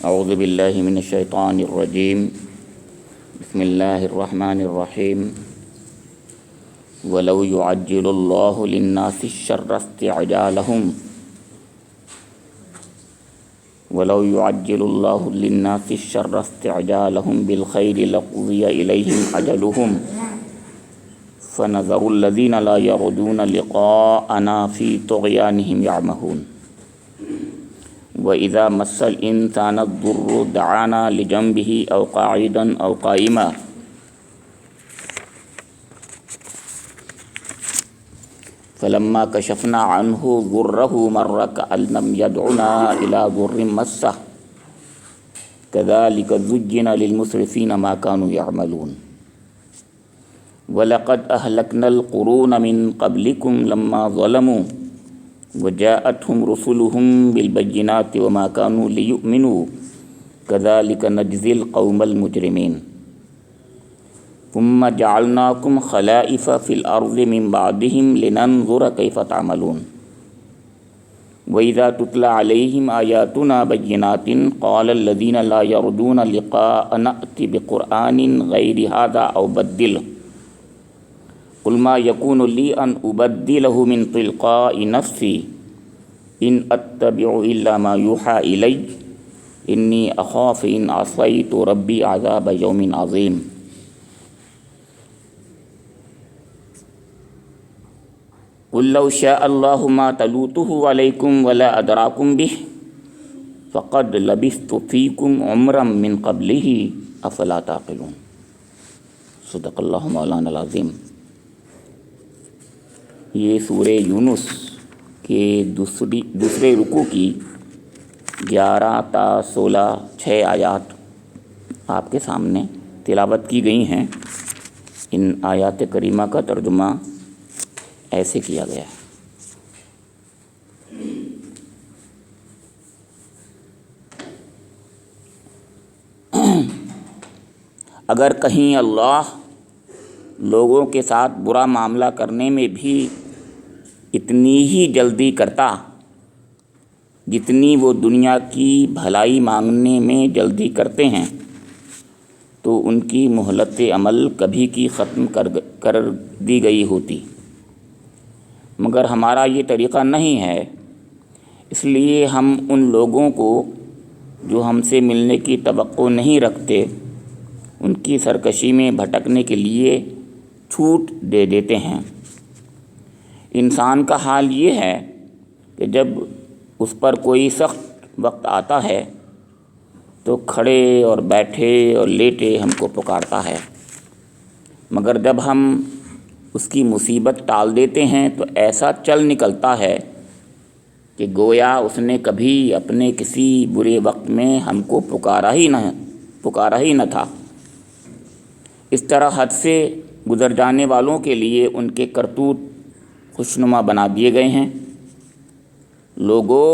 اعوذ باللہ من الشیطان الرجیم بسم اللہ الرحمن الرحیم ولو يعجل اللہ للناس الشر استعجالهم بالخیر لقضی الیہم اجلهم فنذر الذین لا یرجون لقاءنا فی طغیانهم یعمہون وَإِذَا مَسَّ الْإِنسَانَ الضُّرُّ دَعَانَا لِجَنبِهِ أَوْ قَاعِدًا أَوْ قَائِمًا فَلَمَّا كَشَفْنَا عَنْهُ ضُرَّهُ مَرَّ كَأَن لَّمْ يَدْعُنَا إِلَى ضُرٍّ مَسَّهُ كَذَلِكَ زُيِّنَ لِلْمُسْرِفِينَ مَا كَانُوا يَعْمَلُونَ وَلَقَدْ أَهْلَكْنَا الْقُرُونَ مِن قَبْلِكُمْ لَمَّا ظَلَمُوا وجاءتهم رسلهم بالبينات وما كانوا ليؤمنوا كذلك نجزي القوم المجرمين ثم جعلناكم خلائف في الأرض من بعدهم لننظر كيف تعملون وإذا تتلى عليهم آياتنا بينات قال الذين لا يرجون لقاءنا ائت بقرآن غير هذا أو بدله قل ما يكون لي أن أبدله من تلقاء نفسي إن أتبع إلا ما يوحى إلي إني أخاف إن عصيت ربي عذاب يوم عظيم قل لو شاء الله ما تلوته عليكم ولا أدراكم به فقد لبثت فيكم عمرا من قبله أفلا تعقلون صدق اللہ مولانا العظیم۔ یہ سورہ یونس کے دوسرے رکوع کی 11 تا 16 6 آیات آپ کے سامنے تلاوت کی گئی ہیں۔ ان آیات کریمہ کا ترجمہ ایسے کیا گیا ہے۔ اگر کہیں اللہ لوگوں کے ساتھ برا معاملہ کرنے میں بھی اتنی ہی جلدی کرتا جتنی وہ دنیا کی بھلائی مانگنے میں جلدی کرتے ہیں تو ان کی مہلت عمل کبھی کی ختم کر دی گئی ہوتی، مگر ہمارا یہ طریقہ نہیں ہے، اس لیے ہم ان لوگوں کو جو ہم سے ملنے کی توقع نہیں رکھتے ان کی سرکشی میں بھٹکنے کے لیے چھوٹ دے دیتے ہیں۔ انسان کا حال یہ ہے کہ جب اس پر کوئی سخت وقت آتا ہے تو کھڑے اور بیٹھے اور لیٹے ہم کو پکارتا ہے، مگر جب ہم اس کی مصیبت ٹال دیتے ہیں تو ایسا چل نکلتا ہے کہ گویا اس نے کبھی اپنے کسی برے وقت میں ہم کو پکارا ہی نہ تھا۔ اس طرح حد سے گزر جانے والوں کے لیے ان کے کرتوت خوشنما بنا دیے گئے ہیں۔ لوگوں،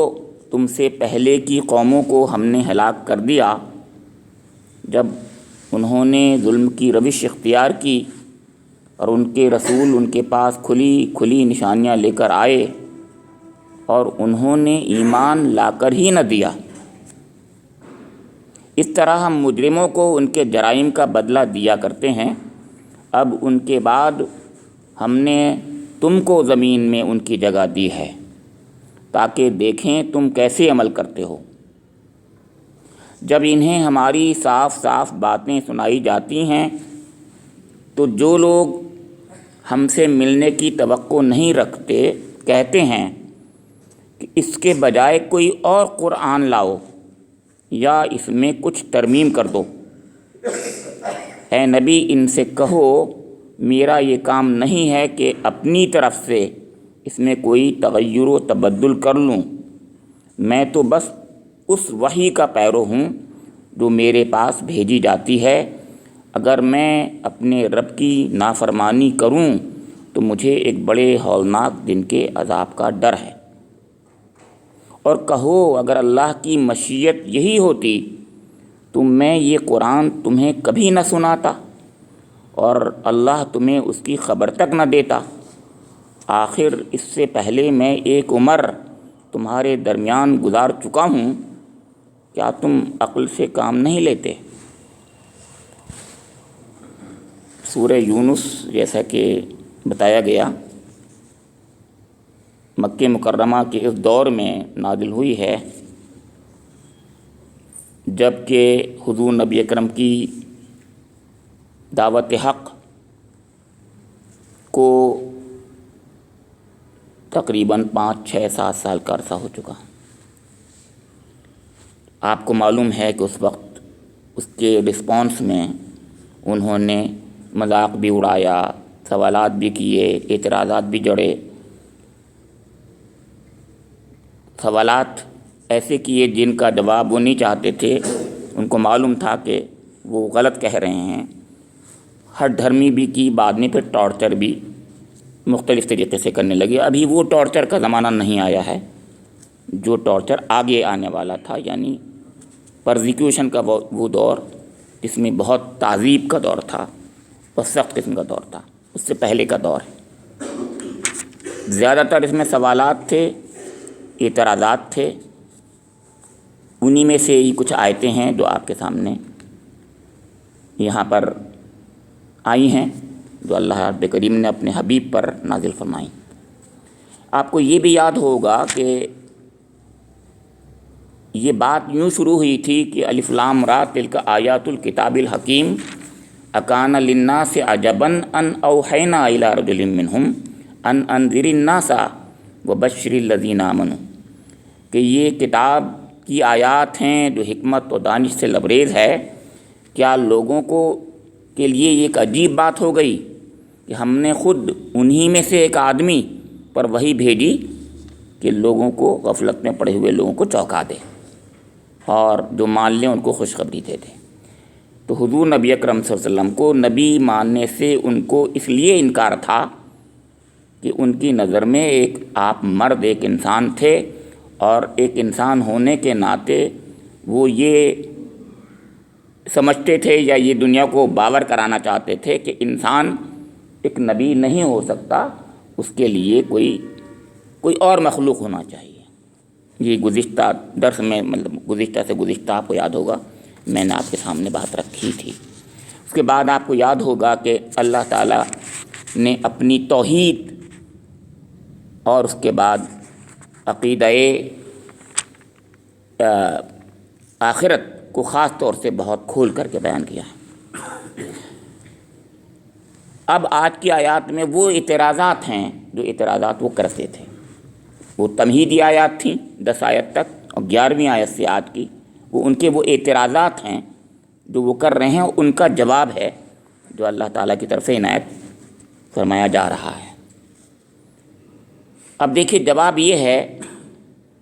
تم سے پہلے کی قوموں کو ہم نے ہلاک کر دیا جب انہوں نے ظلم کی روش اختیار کی اور ان کے رسول ان کے پاس کھلی نشانیاں لے کر آئے اور انہوں نے ایمان لا کر ہی نہ دیا۔ اس طرح ہم مجرموں کو ان کے جرائم کا بدلہ دیا کرتے ہیں۔ اب ان کے بعد ہم نے تم کو زمین میں ان کی جگہ دی ہے تاکہ دیکھیں تم کیسے عمل کرتے ہو۔ جب انہیں ہماری صاف صاف باتیں سنائی جاتی ہیں تو جو لوگ ہم سے ملنے کی توقع نہیں رکھتے کہتے ہیں کہ اس کے بجائے کوئی اور قرآن لاؤ یا اس میں کچھ ترمیم کر دو۔ اے نبی، ان سے کہو میرا یہ کام نہیں ہے کہ اپنی طرف سے اس میں کوئی تغیر و تبدل کر لوں، میں تو بس اس وحی کا پیرو ہوں جو میرے پاس بھیجی جاتی ہے۔ اگر میں اپنے رب کی نافرمانی کروں تو مجھے ایک بڑے ہولناک دن کے عذاب کا ڈر ہے۔ اور کہو اگر اللہ کی مشیت یہی ہوتی تو میں یہ قرآن تمہیں کبھی نہ سناتا اور اللہ تمہیں اس کی خبر تک نہ دیتا۔ آخر اس سے پہلے میں ایک عمر تمہارے درمیان گزار چکا ہوں کیا تم عقل سے کام نہیں لیتے؟ سورہ یونس جیسا کہ بتایا گیا مکہ مکرمہ کے اس دور میں نازل ہوئی ہے جب کہ حضور نبی اکرم کی دعوت حق کو تقریباً 5 6 7 سال کا عرصہ ہو چکا۔ آپ کو معلوم ہے کہ اس وقت اس کے رسپانس میں انہوں نے مذاق بھی اڑایا، سوالات بھی کیے، اعتراضات بھی جڑے، سوالات ایسے کیے جن کا جواب وہ نہیں چاہتے تھے، ان کو معلوم تھا کہ وہ غلط کہہ رہے ہیں۔ ہر دھرمی بھی کی، بعد میں پھر ٹارچر بھی مختلف طریقے سے کرنے لگے۔ ابھی وہ ٹارچر کا زمانہ نہیں آیا ہے جو ٹارچر آگے آنے والا تھا، یعنی پرزیکیوشن کا وہ دور جس میں بہت تعذیب کا دور تھا، بہت سخت قسم کا دور تھا، اس سے پہلے کا دور ہے۔ زیادہ تر اس میں سوالات تھے، اعتراضات تھے، انہی میں سے ہی کچھ آیتیں ہیں جو آپ کے سامنے یہاں پر آئی ہیں، جو اللہ رب کریم نے اپنے حبیب پر نازل فرمائیں۔ آپ کو یہ بھی یاد ہوگا کہ یہ بات یوں شروع ہوئی تھی کہ الف لام را تلک آیات الکتاب الحکیم اکان للناس عجبا ان اوحینا الی رجل منہم ان انذر الناس وبشر الذین آمنوا، کہ یہ کتاب کی آیات ہیں جو حکمت و دانش سے لبریز ہے۔ کیا لوگوں کے لیے یہ ایک عجیب بات ہو گئی کہ ہم نے خود انہی میں سے ایک آدمی پر وحی بھیجی کہ لوگوں کو، غفلت میں پڑے ہوئے لوگوں کو چونکا دے اور جو مان لیں ان کو خوشخبری دے دے۔ تو حضور نبی اکرم صلی اللہ علیہ وسلم کو نبی ماننے سے ان کو اس لیے انکار تھا کہ ان کی نظر میں آپ مرد ایک انسان تھے، اور ایک انسان ہونے کے ناطے وہ یہ سمجھتے تھے یا یہ دنیا کو باور کرانا چاہتے تھے کہ انسان ایک نبی نہیں ہو سکتا، اس کے لیے کوئی اور مخلوق ہونا چاہیے۔ یہ گزشتہ درس میں، مطلب گزشتہ سے گزشتہ آپ کو یاد ہوگا میں نے آپ کے سامنے بات رکھی تھی۔ اس کے بعد آپ کو یاد ہوگا کہ اللہ تعالیٰ نے اپنی توحید اور اس کے بعد عقیدہ آخرت کو خاص طور سے بہت کھول کر کے بیان کیا ہے۔ اب آج کی آیات میں وہ اعتراضات ہیں جو اعتراضات وہ کرتے تھے۔ وہ تمہیدی آیات تھیں 10 آیت تک، اور 11ویں آیت سے آج کی وہ اعتراضات ہیں جو وہ کر رہے ہیں، ان کا جواب ہے جو اللہ تعالیٰ کی طرف سے عنایت فرمایا جا رہا ہے۔ اب دیکھیے جواب یہ ہے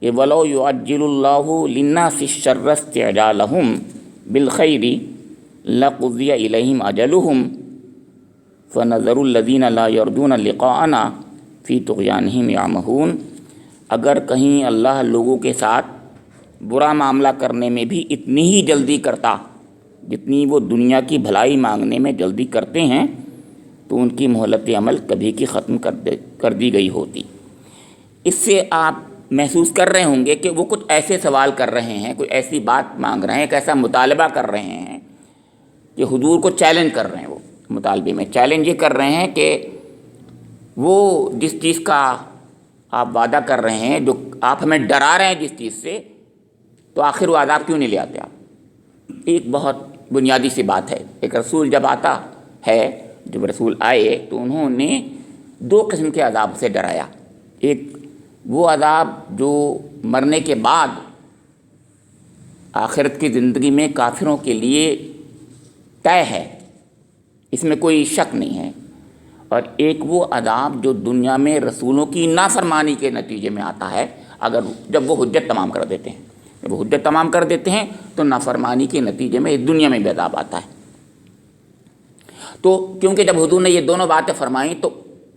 کہ وَلَوْ يُعَجِّلُ اللَّهُ لِلنَّاسِ الشَّرَّ اسْتِعْجَالَهُم بِالْخَيْرِ لَقُضِيَ إِلَيْهِمْ أَجَلُهُمْ فَنَذَرُ الَّذِينَ لَا يَرْجُونَ لِقَاءَنَا فِي طُغْيَانِهِمْ يَعْمَهُونَ، اگر کہیں اللہ لوگوں کے ساتھ برا معاملہ کرنے میں بھی اتنی ہی جلدی کرتا جتنی وہ دنیا کی بھلائی مانگنے میں جلدی کرتے ہیں، تو ان کی مہلت عمل کبھی کی ختم کر دی گئی ہوتی۔ اس سے آپ محسوس کر رہے ہوں گے کہ وہ کچھ ایسے سوال کر رہے ہیں، کوئی ایسی بات مانگ رہے ہیں، ایک ایسا مطالبہ کر رہے ہیں کہ حضور کو چیلنج کر رہے ہیں۔ وہ مطالبے میں چیلنج یہ کر رہے ہیں کہ وہ جس چیز کا آپ وعدہ کر رہے ہیں، جو آپ ہمیں ڈرا رہے ہیں جس چیز سے، تو آخر وہ عذاب کیوں نہیں لے آتے آپ؟ ایک بہت بنیادی سی بات ہے۔ ایک رسول جب آتا ہے، جب رسول آئے تو انہوں نے 2 قسم کے عذاب سے ڈرایا۔ ایک وہ عذاب جو مرنے کے بعد آخرت کی زندگی میں کافروں کے لیے طے ہے، اس میں کوئی شک نہیں ہے، اور ایک وہ عذاب جو دنیا میں رسولوں کی نافرمانی کے نتیجے میں آتا ہے، جب وہ حجت تمام کر دیتے ہیں۔ جب وہ حجت تمام کر دیتے ہیں تو نافرمانی کے نتیجے میں اس دنیا میں بھی عذاب آتا ہے۔ تو کیونکہ جب حضور نے یہ دونوں باتیں فرمائیں تو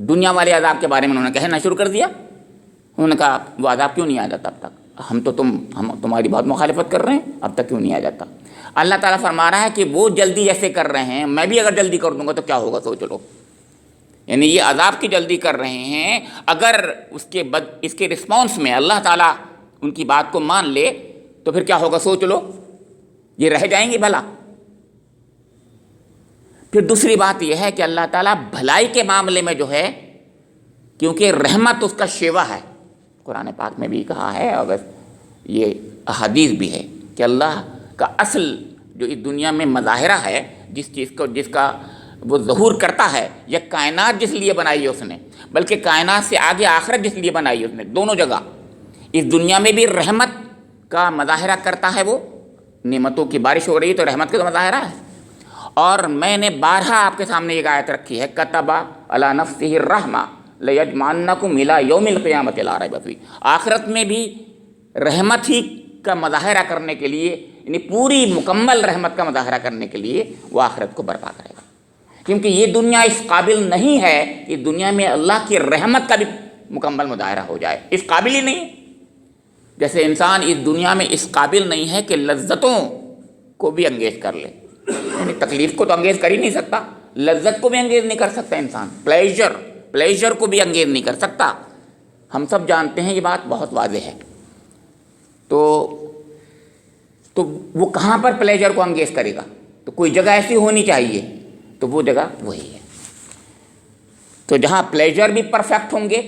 دنیا والے عذاب کے بارے میں انہوں نے کہنا شروع کر دیا۔ انہوں نے کہا وہ عذاب کیوں نہیں آ جاتا اب تک؟ ہم تمہاری بہت مخالفت کر رہے ہیں، اب تک کیوں نہیں آ جاتا؟ اللہ تعالیٰ فرما رہا ہے کہ وہ جلدی جیسے کر رہے ہیں، میں بھی اگر جلدی کر دوں گا تو کیا ہوگا سوچ لو۔ یعنی یہ عذاب کی جلدی کر رہے ہیں، اگر اس کے رسپانس میں اللہ تعالیٰ ان کی بات کو مان لے تو پھر کیا ہوگا سوچ لو، یہ رہ جائیں گے بھلا؟ پھر دوسری بات یہ ہے کہ اللہ تعالیٰ بھلائی کے معاملے میں جو ہے، کیونکہ رحمت اس کا شیوا ہے، قرآن پاک میں بھی کہا ہے اور یہ احادیث بھی ہے کہ اللہ کا اصل جو اس دنیا میں مظاہرہ ہے، جس کا وہ ظہور کرتا ہے، یہ کائنات جس لیے بنائی ہے اس نے، بلکہ کائنات سے آگے آخرت جس لیے بنائی ہے اس نے، دونوں جگہ اس دنیا میں بھی رحمت کا مظاہرہ کرتا ہے، وہ نعمتوں کی بارش ہو رہی ہے تو رحمت کا مظاہرہ ہے۔ اور میں نے بارہا آپ کے سامنے ایک آیت رکھی ہے، کتب علی نفسہ الرحمہ لیجمعنکم الی یوم القیامۃ لا ریب فیہ، آخرت میں بھی رحمت ہی کا مظاہرہ کرنے کے لیے، یعنی پوری مکمل رحمت کا مظاہرہ کرنے کے لیے وہ آخرت کو برپا کرے گا، کیونکہ یہ دنیا اس قابل نہیں ہے کہ دنیا میں اللہ کی رحمت کا بھی مکمل مظاہرہ ہو جائے، اس قابل ہی نہیں۔ جیسے انسان اس دنیا میں اس قابل نہیں ہے کہ لذتوں کو بھی انگیز کر لے، یعنی تکلیف کو تو انگیز کر ہی نہیں سکتا، لذت کو بھی انگیز نہیں کر سکتا انسان، پلیجر کو بھی انگیز نہیں کر سکتا۔ ہم سب جانتے ہیں، یہ بات بہت واضح ہے۔ تو وہ کہاں پر پلیجر کو انگیز کرے گا؟ تو کوئی جگہ ایسی ہونی چاہیے، تو وہ جگہ وہی ہے۔ تو جہاں پلیجر بھی پرفیکٹ ہوں گے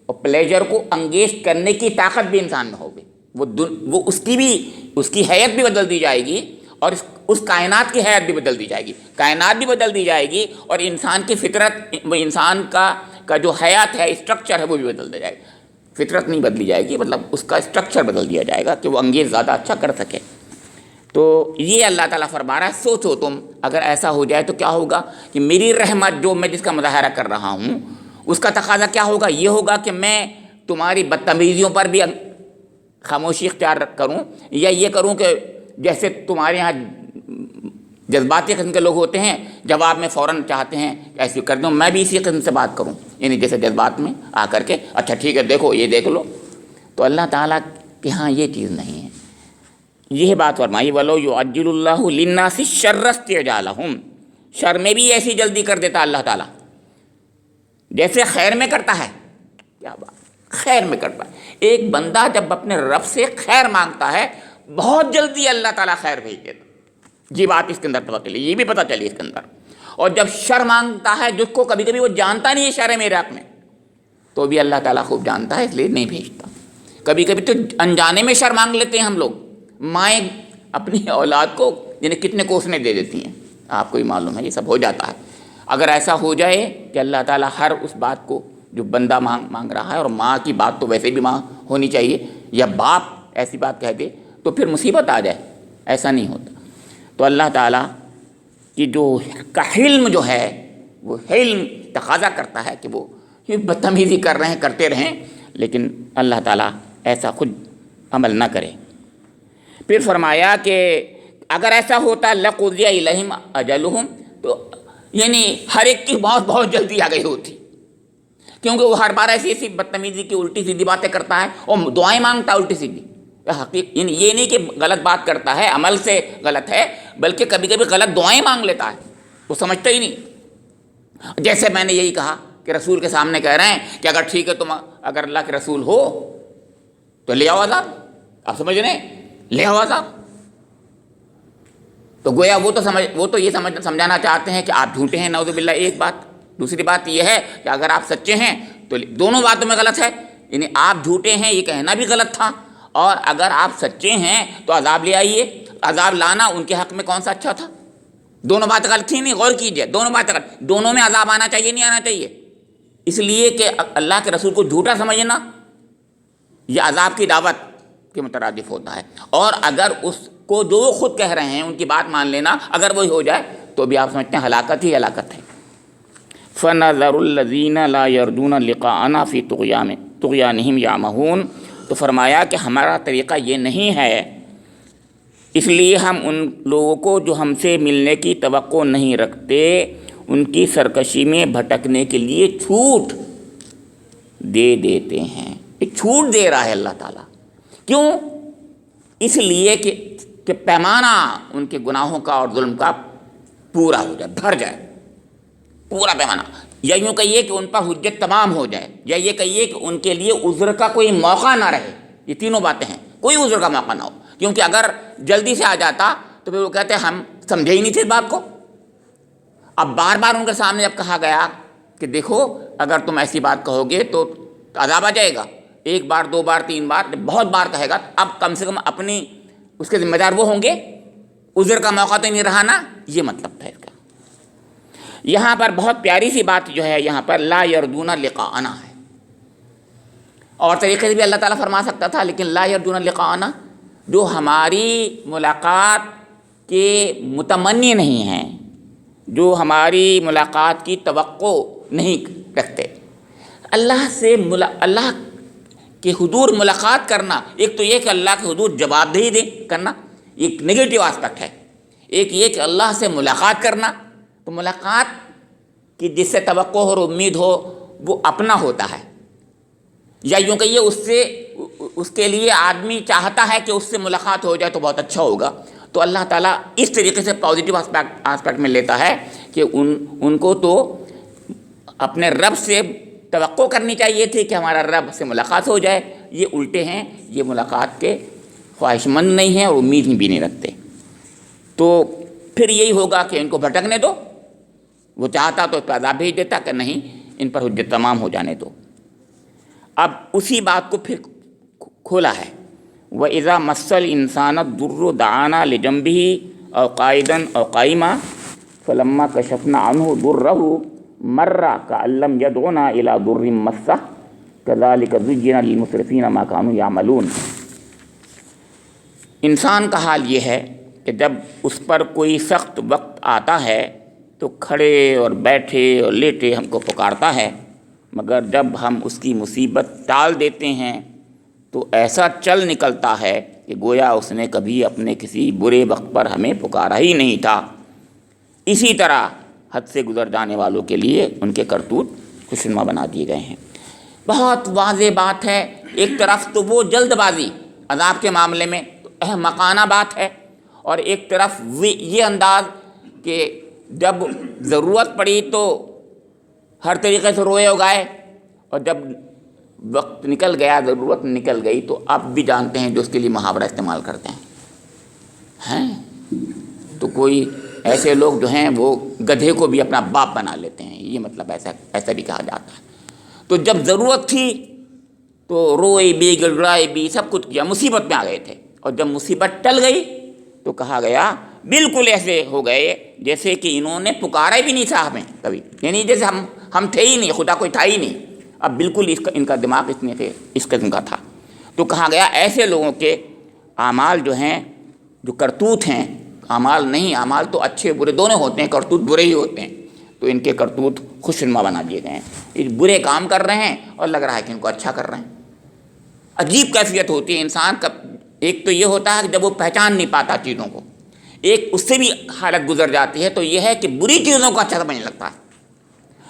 اور پلیجر کو انگیز کرنے کی طاقت بھی انسان میں ہوگی، وہ اس کی حیت بھی بدل دی جائے گی، اور اس کائنات کی حیت بھی بدل دی جائے گی، کائنات بھی بدل دی جائے گی، اور انسان کی فطرت، وہ انسان کا جو حیات ہے، اسٹرکچر ہے، وہ بھی بدل دیا جائے گا۔ فطرت نہیں بدلی جائے گی، مطلب اس کا اسٹرکچر بدل دیا جائے گا کہ وہ انگیز زیادہ اچھا کر سکے۔ تو یہ اللہ تعالیٰ فرما رہا ہے، سوچو تم اگر ایسا ہو جائے تو کیا ہوگا کہ میری رحمت جو میں جس کا مظاہرہ کر رہا ہوں، اس کا تقاضا کیا ہوگا؟ یہ ہوگا کہ میں تمہاری بدتمیزیوں پر بھی خاموشی اختیار کروں، یا یہ کروں کہ جیسے تمہارے یہاں جذباتی قسم کے لوگ ہوتے ہیں، جواب میں فوراً چاہتے ہیں ایسے کر دوں، میں بھی اسی قسم سے بات کروں، یعنی جیسے جذبات میں آ کر کے اچھا ٹھیک ہے دیکھو یہ دیکھ لو۔ تو اللہ تعالیٰ کہ ہاں یہ چیز نہیں ہے، یہ بات فرمائی وَلَوْ يُعَجِّلُ اللَّهُ لِلنَّاسِ الشَّرَّ اسْتِعْجَالَهُمْ، شر میں بھی ایسی جلدی کر دیتا اللہ تعالیٰ جیسے خیر میں کرتا ہے۔ کیا بات، خیر میں کرتا ہے۔ ایک بندہ جب اپنے رب سے خیر مانگتا ہے، بہت جلدی اللہ تعالیٰ خیر بھیج دیتا۔ یہ بات اس کے اندر پتہ چلی، یہ بھی پتہ چلی اس کے اندر۔ اور جب شر مانگتا ہے، جس کو کبھی کبھی وہ جانتا نہیں ہے شر ہے میرے حق میں، تو بھی اللہ تعالیٰ خوب جانتا ہے، اس لیے نہیں بھیجتا۔ کبھی کبھی تو انجانے میں شر مانگ لیتے ہیں ہم لوگ، مائیں اپنی اولاد کو یعنی کتنے کوسنے دے دیتی ہیں، آپ کو ہی معلوم ہے، یہ سب ہو جاتا ہے۔ اگر ایسا ہو جائے کہ اللہ تعالیٰ ہر اس بات کو جو بندہ مانگ رہا ہے، اور ماں کی بات تو ویسے بھی ماں ہونی چاہیے، یا باپ ایسی بات کہہ دے تو پھر مصیبت آ جائے، ایسا نہیں ہوتا۔ تو اللہ تعالیٰ کی جو کا حلم جو ہے، وہ حلم تقاضا کرتا ہے کہ وہ بدتمیزی کر رہے ہیں کرتے رہیں، لیکن اللہ تعالیٰ ایسا خود عمل نہ کرے۔ پھر فرمایا کہ اگر ایسا ہوتا لَقُضِیَ إِلَیْہِمْ أَجَلُہُمْ، تو یعنی ہر ایک کی موت بہت جلدی آ گئی ہوتی، کیونکہ وہ ہر بار ایسی بدتمیزی کی الٹی سیدھی باتیں کرتا ہے اور دعائیں مانگتا ہے الٹی سیدھی۔ یعنی یہ نہیں کہ غلط بات کرتا ہے، عمل سے غلط ہے، بلکہ کبھی کبھی غلط دعائیں مانگ لیتا ہے، وہ سمجھتا ہی نہیں۔ جیسے میں نے یہی کہا کہ رسول کے سامنے کہہ رہے ہیں کہ اگر ٹھیک ہے تم اگر اللہ کے رسول ہو تو لے آؤ عذاب، آپ سمجھ رہے ہیں، لے آؤ عذاب۔ تو گویا وہ تو یہ سمجھانا چاہتے ہیں کہ آپ جھوٹے ہیں، نعوذ باللہ، ایک بات۔ دوسری بات یہ ہے کہ اگر آپ سچے ہیں تو دونوں باتوں میں غلط ہے، یعنی آپ جھوٹے ہیں یہ کہنا بھی غلط تھا، اور اگر آپ سچے ہیں تو عذاب لے آئیے۔ عذاب لانا ان کے حق میں کون سا اچھا تھا؟ دونوں باتیں غلط تھیں، نہیں، غور کیجئے، دونوں باتیں غلط، دونوں میں عذاب آنا چاہیے نہیں آنا چاہیے؟ اس لیے کہ اللہ کے رسول کو جھوٹا سمجھنا یہ عذاب کی دعوت کے مترادف ہوتا ہے، اور اگر اس کو جو وہ خود کہہ رہے ہیں ان کی بات مان لینا اگر وہی ہو جائے تو بھی آپ سمجھتے ہیں ہلاکت ہی ہلاکت ہے۔ فَنَذَرُ الَّذِينَ لَا يَرْجُونَ لِقَاءَنَا فِي طُغْيَانِهِمْ يَعْمَهُونَ، تو فرمایا کہ ہمارا طریقہ یہ نہیں ہے، اس لیے ہم ان لوگوں کو جو ہم سے ملنے کی توقع نہیں رکھتے ان کی سرکشی میں بھٹکنے کے لیے چھوٹ دے دیتے ہیں۔ ایک چھوٹ دے رہا ہے اللہ تعالیٰ، کیوں؟ اس لیے کہ پیمانہ ان کے گناہوں کا اور ظلم کا پورا ہو جائے، بھر جائے پورا پیمانہ، یا یوں کہیے کہ ان پر حجت تمام ہو جائے، یا یہ کہیے کہ ان کے لیے عذر کا کوئی موقع نہ رہے۔ یہ تینوں باتیں ہیں، کوئی عذر کا موقع نہ ہو۔ کیونکہ اگر جلدی سے آ جاتا تو پھر وہ کہتے ہم سمجھے ہی نہیں تھے اس بات کو۔ اب بار بار ان کے سامنے جب کہا گیا کہ دیکھو اگر تم ایسی بات کہو گے تو عذاب آ جائے گا، ایک بار دو بار تین بار بہت بار کہے گا، اب کم سے کم اپنی اس کے ذمہ دار وہ ہوں گے، عذر کا موقع تو نہیں رہا نا، یہ مطلب تھا اس کا۔ یہاں پر بہت پیاری سی بات جو ہے یہاں پر لا یرجون لقاءنا ہے، اور طریقے سے بھی اللہ تعالیٰ فرما سکتا تھا، لیکن لا یرجون لقاءنا جو ہماری ملاقات کے متمنی نہیں ہیں، جو ہماری ملاقات کی توقع نہیں رکھتے۔ اللہ سے اللہ کے حضور ملاقات کرنا، ایک تو یہ کہ اللہ کے حضور جواب دہی کرنا، ایک نگیٹو آسپیکٹ ہے، ایک یہ کہ اللہ سے ملاقات کرنا، تو ملاقات کی جس سے توقع ہو اور امید ہو وہ اپنا ہوتا ہے، یا یوں کہیے اس کے لیے آدمی چاہتا ہے کہ اس سے ملاقات ہو جائے تو بہت اچھا ہوگا، تو اللہ تعالیٰ اس طریقے سے پازیٹیو آسپیکٹ میں لیتا ہے کہ ان کو تو اپنے رب سے توقع کرنی چاہیے تھی کہ ہمارا رب سے ملاقات ہو جائے، یہ الٹے ہیں، یہ ملاقات کے خواہش مند نہیں ہیں اور امید بھی نہیں رکھتے۔ تو پھر یہی ہوگا کہ ان کو بھٹکنے دو، وہ چاہتا تو اس پر عذاب بھیج دیتا کہ نہیں ان پر حجت تمام ہو جانے دو۔ اب اسی بات کو پھر کھولا ہے، وَإِذَا مَسَّ الْإِنسَانَ الضُّرُّ دَعَانَا لِجَنبِهِ أَوْ قَاعِدًا أَوْ قَائِمًا فَلَمَّا كَشَفْنَا عَنْهُ ضُرَّهُ مَرَّ كَأَن لَّمْ يَدْعُنَا إِلَىٰ ضُرٍّ مَّسَّهُ كَذَٰلِكَ زُيِّنَ لِلْمُسْرِفِينَ مَا كَانُوا يَعْمَلُونَ۔ انسان کا حال یہ ہے کہ جب اس پر کوئی سخت وقت آتا ہے تو کھڑے اور بیٹھے اور لیٹے ہم کو پکارتا ہے، مگر جب ہم اس کی مصیبت ٹال دیتے ہیں تو ایسا چل نکلتا ہے کہ گویا اس نے کبھی اپنے کسی برے وقت پر ہمیں پکارا ہی نہیں تھا۔ اسی طرح حد سے گزر جانے والوں کے لیے ان کے کرتوت خوشنما بنا دیے گئے ہیں۔ بہت واضح بات ہے، ایک طرف تو وہ جلد بازی عذاب کے معاملے میں احمقانہ بات ہے، اور ایک طرف یہ انداز کہ جب ضرورت پڑی تو ہر طریقے سے روئے اگائے، اور جب وقت نکل گیا، ضرورت نکل گئی، تو آپ بھی جانتے ہیں جو اس کے لیے محاورہ استعمال کرتے ہیں تو کوئی ایسے لوگ جو ہیں وہ گدھے کو بھی اپنا باپ بنا لیتے ہیں، یہ مطلب ایسا بھی کہا جاتا ہے۔ تو جب ضرورت تھی تو روئے بھی، گڑگڑائے بھی، سب کچھ کیا، مصیبت میں آ گئے تھے، اور جب مصیبت ٹل گئی تو کہا گیا بالکل ایسے ہو گئے جیسے کہ انہوں نے پکارا ہی بھی نہیں تھا ہمیں کبھی، یعنی جیسے ہم تھے ہی نہیں، خدا کوئی تھا ہی نہیں۔ اب بالکل ان کا دماغ اس قسم کا تھا۔ تو کہا گیا ایسے لوگوں کے اعمال جو ہیں، جو کرتوت ہیں، اعمال نہیں، اعمال تو اچھے برے دونوں ہوتے ہیں، کرتوت برے ہی ہوتے ہیں، تو ان کے کرتوت خوشنما بنا دیے گئے ہیں۔ یہ برے کام کر رہے ہیں اور لگ رہا ہے کہ ان کو اچھا کر رہے ہیں۔ عجیب کیفیت ہوتی ہے انسان کا، ایک تو یہ ہوتا ہے کہ جب وہ پہچان نہیں پاتا چیزوں کو، ایک اس سے بھی حالت گزر جاتی ہے تو یہ ہے کہ بری چیزوں کو اچھا سمجھنے لگتا ہے۔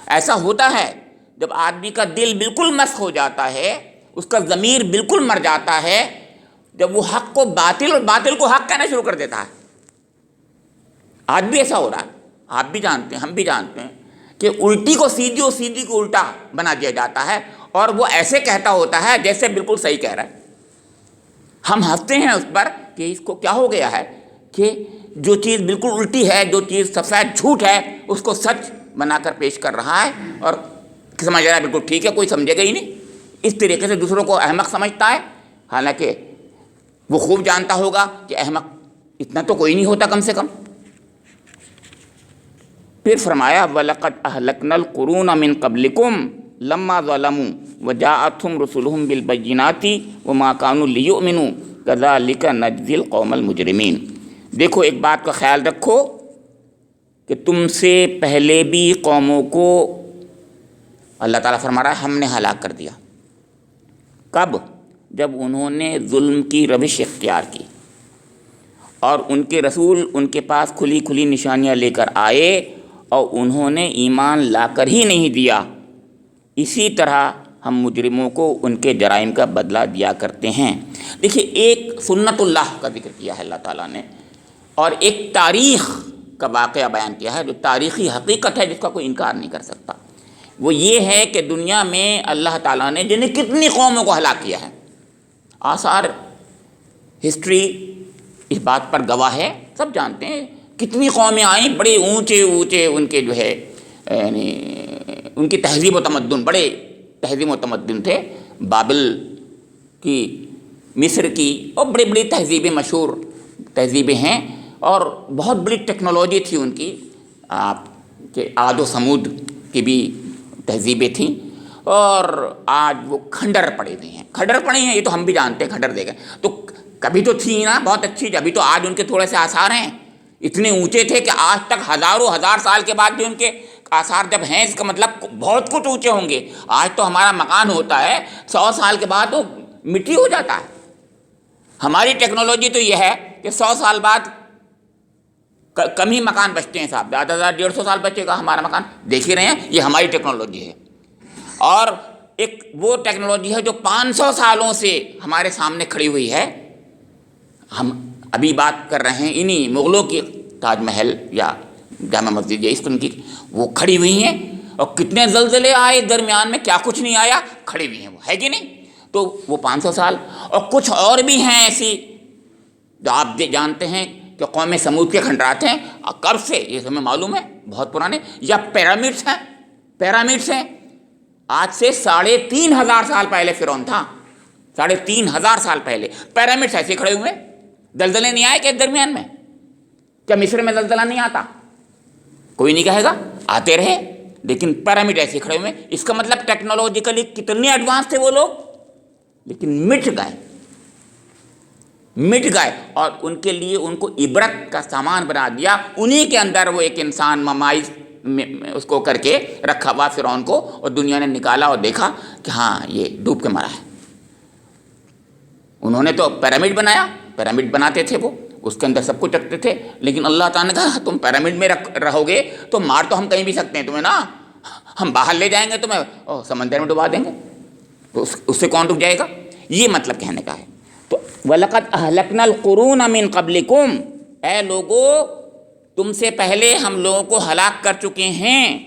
ایسا ہوتا ہے جب آدمی کا دل بالکل مسخ ہو جاتا ہے، اس کا ضمیر بالکل مر جاتا ہے، جب وہ حق کو باطل اور باطل کو حق کہنا شروع کر دیتا ہے۔ آج بھی ایسا ہو رہا ہے، آپ بھی جانتے ہیں، ہم بھی جانتے ہیں کہ الٹی کو سیدھی اور سیدھی کو الٹا بنا دیا جاتا ہے، اور وہ ایسے کہتا ہوتا ہے جیسے بالکل صحیح کہہ رہا ہے۔ ہم ہنستے ہیں اس پر کہ اس کو کیا ہو گیا ہے کہ جو چیز بالکل الٹی ہے، جو چیز سفید جھوٹ ہے، اس کو سچ بنا کر پیش کر رہا ہے، اور سمجھ رہا ہے بالکل ٹھیک ہے، کوئی سمجھے گا ہی نہیں۔ اس طریقے سے دوسروں کو احمق سمجھتا ہے، حالانکہ وہ خوب جانتا ہوگا کہ احمق اتنا تو کوئی نہیں ہوتا کم سے کم۔ پھر فرمایا وَلَقَدْ أَهْلَكْنَا الْقُرُونَ مِنْ قَبْلِكُمْ لَمَّا ظَلَمُوا وَجَاءَتْهُمْ رُسُلُهُم بِالْبَيِّنَاتِ وَمَا كَانُوا لِيُؤْمِنُوا كَذَلِكَ نَجْزِي الْقَوْمَ الْمُجْرِمِينَ۔ دیکھو ایک بات کا خیال رکھو کہ تم سے پہلے بھی قوموں کو اللہ تعالیٰ فرما رہا ہے ہم نے ہلاک کر دیا۔ کب؟ جب انہوں نے ظلم کی روش اختیار کی اور ان کے رسول ان کے پاس کھلی کھلی نشانیاں لے کر آئے اور انہوں نے ایمان لا کر ہی نہیں دیا۔ اسی طرح ہم مجرموں کو ان کے جرائم کا بدلہ دیا کرتے ہیں۔ دیکھیے ایک سنت اللہ کا ذکر کیا ہے اللہ تعالیٰ نے، اور ایک تاریخ کا واقعہ بیان کیا ہے جو تاریخی حقیقت ہے جس کا کوئی انکار نہیں کر سکتا۔ وہ یہ ہے کہ دنیا میں اللہ تعالیٰ نے جنہیں کتنی قوموں کو ہلاک کیا ہے، آثار ہسٹری اس بات پر گواہ ہے، سب جانتے ہیں کتنی قومیں آئیں، بڑے اونچے اونچے ان کے جو ہے یعنی ان کی تہذیب و تمدن، بڑے تہذیب و تمدن تھے، بابل کی، مصر کی، اور بڑی بڑی تہذیبیں، مشہور تہذیبیں ہیں، اور بہت بڑی ٹیکنالوجی تھی ان کی، آپ کے عاد و سمود کی بھی تہذیبیں تھیں، اور آج وہ کھنڈر پڑے ہوئے ہیں، کھنڈر پڑے ہیں، یہ تو ہم بھی جانتے ہیں کھنڈر دے گئے، تو کبھی تو تھی نا بہت اچھی، ابھی تو آج ان کے تھوڑے سے آثار ہیں، اتنے اونچے تھے کہ آج تک ہزاروں ہزار سال کے بعد بھی ان کے آثار جب ہیں، اس کا مطلب بہت کچھ اونچے ہوں گے۔ آج تو ہمارا مکان ہوتا ہے 100 سال کے بعد وہ مٹی ہو جاتا ہے، ہماری ٹیکنالوجی تو یہ ہے کہ 100 سال بعد کم ہی مکان بچتے ہیں صاحب، 1,500 سال بچے گا ہمارا مکان، دیکھ ہی رہے ہیں، یہ ہماری ٹیکنالوجی ہے۔ اور ایک وہ ٹیکنالوجی ہے جو 500 سالوں سے ہمارے سامنے کھڑی ہوئی ہے، ہم ابھی بات کر رہے ہیں انہی مغلوں کی تاج محل یا جامع مسجد یا اس قسم کی، وہ کھڑی ہوئی ہیں، اور کتنے زلزلے آئے درمیان میں، کیا کچھ نہیں آیا، کھڑی ہوئی ہیں وہ، ہے کہ نہیں؟ تو وہ 500 سال، اور کچھ اور بھی ہیں ایسی جو آپ جانتے ہیں کہ قوم سمود کے کھنڈرات ہیں، کب سے یہ ہمیں معلوم ہے، بہت پرانے، یا پیرامڈس ہیں، پیرامڈس ہیں، آج سے 3,500 سال پہلے فرعون تھا، 3,500 سال پہلے پیرامڈس ایسے کھڑے ہوئے، زلزلے نہیں آئے کہ درمیان میں؟ کیا مصر میں زلزلہ نہیں آتا؟ کوئی نہیں کہے گا، آتے رہے، لیکن پیرامڈ ایسے کھڑے ہوئے، اس کا مطلب ٹیکنالوجیکلی کتنے ایڈوانس تھے وہ لوگ، لیکن مٹ گئے، اور ان کے لیے ان کو عبرت کا سامان بنا دیا، انہی کے اندر وہ ایک انسان ممائز اس کو کر کے رکھا ہوا فرعون کو، اور دنیا نے نکالا اور دیکھا کہ ہاں یہ ڈوب کے مرا ہے۔ انہوں نے تو پیرامڈ بنایا، پیرامڈ بناتے تھے وہ، اس کے اندر سب کچھ رکھتے تھے، لیکن اللہ تعالیٰ نے کہا تم پیرامڈ میں رہو گے تو مار تو ہم کہیں بھی سکتے ہیں تمہیں نا، ہم باہر لے جائیں گے تمہیں، سمندر میں ڈبا دیں گے، تو اس سے کون رک جائے گا؟ یہ مطلب کہنے کا ہے۔ تو وَلَقَدْ أَهْلَكْنَا الْقُرُونَ مِنْ قَبْلِكُمْ، اے لوگو تم سے پہلے ہم لوگوں کو ہلاک کر چکے ہیں،